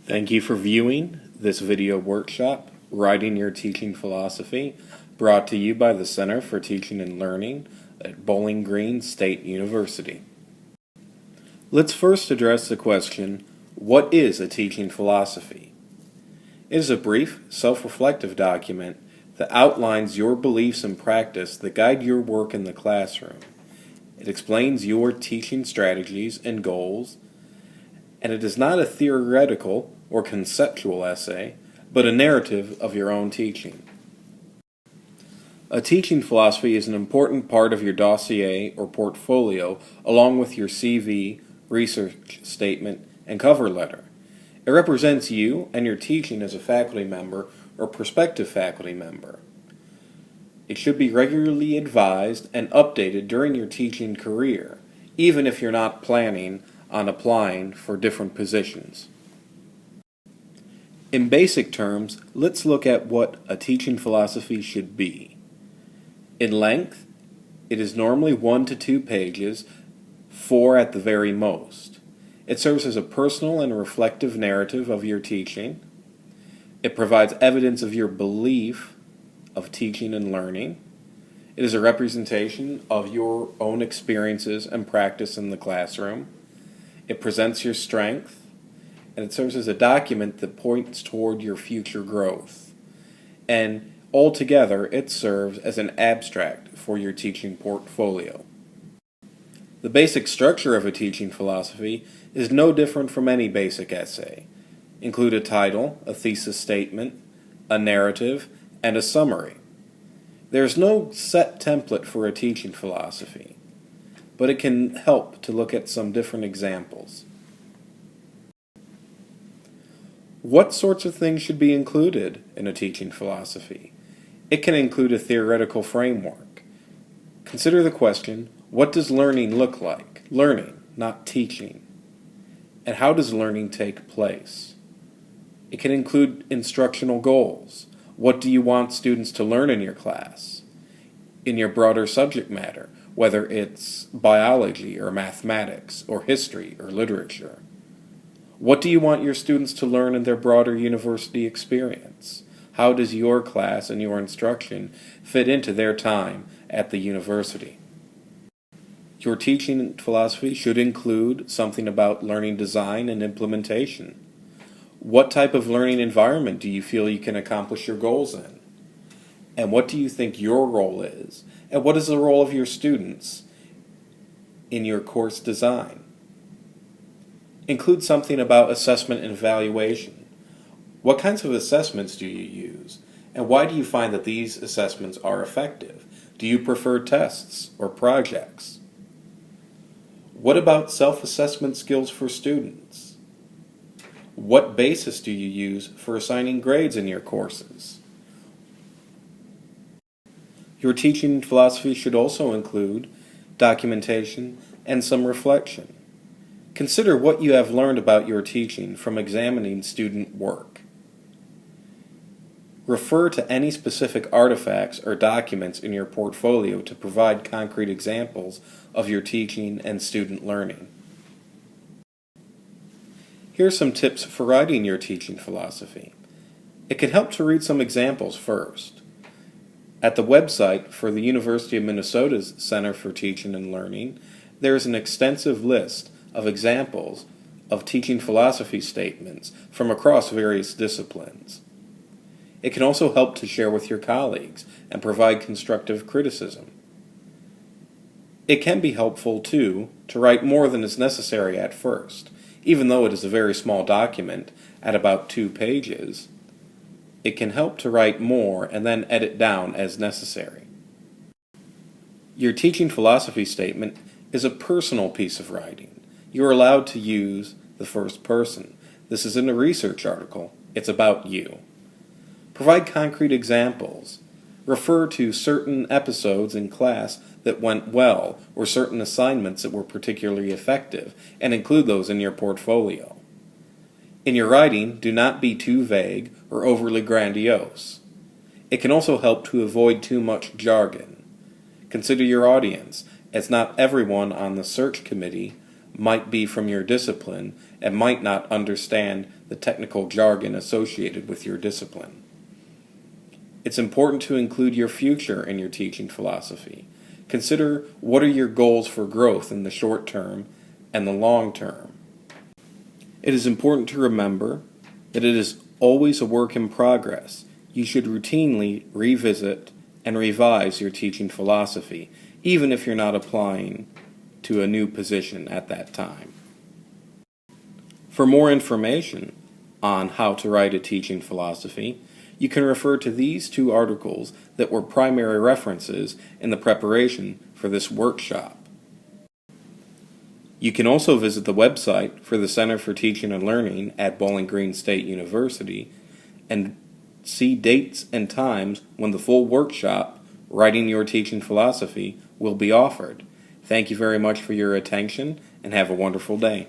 Thank you for viewing this video workshop, Writing Your Teaching Philosophy, brought to you by the Center for Teaching and Learning at Bowling Green State University. Let's first address the question, what is a teaching philosophy? It is a brief, self-reflective document that outlines your beliefs and practice that guide your work in the classroom. It explains your teaching strategies and goals, and it is not a theoretical or conceptual essay, but a narrative of your own teaching. A teaching philosophy is an important part of your dossier or portfolio, along with your CV, research statement, and cover letter. It represents you and your teaching as a faculty member or prospective faculty member. It should be regularly advised and updated during your teaching career, even if you're not planning on applying for different positions. In basic terms, let's look at what a teaching philosophy should be. In length, it is normally 1 to 2 pages, 4 at the very most. It serves as a personal and reflective narrative of your teaching. It provides evidence of your belief of teaching and learning. It is a representation of your own experiences and practice in the classroom. It presents your strength, and it serves as a document that points toward your future growth. And altogether, it serves as an abstract for your teaching portfolio. The basic structure of a teaching philosophy is no different from any basic essay. Include a title, a thesis statement, a narrative, and a summary. There is no set template for a teaching philosophy, but it can help to look at some different examples. What sorts of things should be included in a teaching philosophy? It can include a theoretical framework. Consider the question, what does learning look like? Learning, not teaching. And how does learning take place? It can include instructional goals. What do you want students to learn in your class? In your broader subject matter, whether it's biology or mathematics or history or literature. What do you want your students to learn in their broader university experience? How does your class and your instruction fit into their time at the university? Your teaching philosophy should include something about learning design and implementation. What type of learning environment do you feel you can accomplish your goals in? And what do you think your role is? And what is the role of your students in your course design? Include something about assessment and evaluation. What kinds of assessments do you use? And why do you find that these assessments are effective? Do you prefer tests or projects? What about self-assessment skills for students? What basis do you use for assigning grades in your courses? Your teaching philosophy should also include documentation and some reflection. Consider what you have learned about your teaching from examining student work. Refer to any specific artifacts or documents in your portfolio to provide concrete examples of your teaching and student learning. Here are some tips for writing your teaching philosophy. It can help to read some examples first. At the website for the University of Minnesota's Center for Teaching and Learning, there is an extensive list of examples of teaching philosophy statements from across various disciplines. It can also help to share with your colleagues and provide constructive criticism. It can be helpful, too, to write more than is necessary at first. Even though it is a very small document at about 2 pages, it can help to write more and then edit down as necessary. Your teaching philosophy statement is a personal piece of writing. You are allowed to use the first person. This isn't a research article. It's about you. Provide concrete examples. Refer to certain episodes in class that went well or certain assignments that were particularly effective and include those in your portfolio. In your writing, do not be too vague or overly grandiose. It can also help to avoid too much jargon. Consider your audience, as not everyone on the search committee might be from your discipline and might not understand the technical jargon associated with your discipline. It's important to include your future in your teaching philosophy. Consider what are your goals for growth in the short term and the long term. It is important to remember that it is always a work in progress. You should routinely revisit and revise your teaching philosophy, even if you're not applying to a new position at that time. For more information on how to write a teaching philosophy, you can refer to these two articles that were primary references in the preparation for this workshop. You can also visit the website for the Center for Teaching and Learning at Bowling Green State University and see dates and times when the full workshop, Writing Your Teaching Philosophy, will be offered. Thank you very much for your attention and have a wonderful day.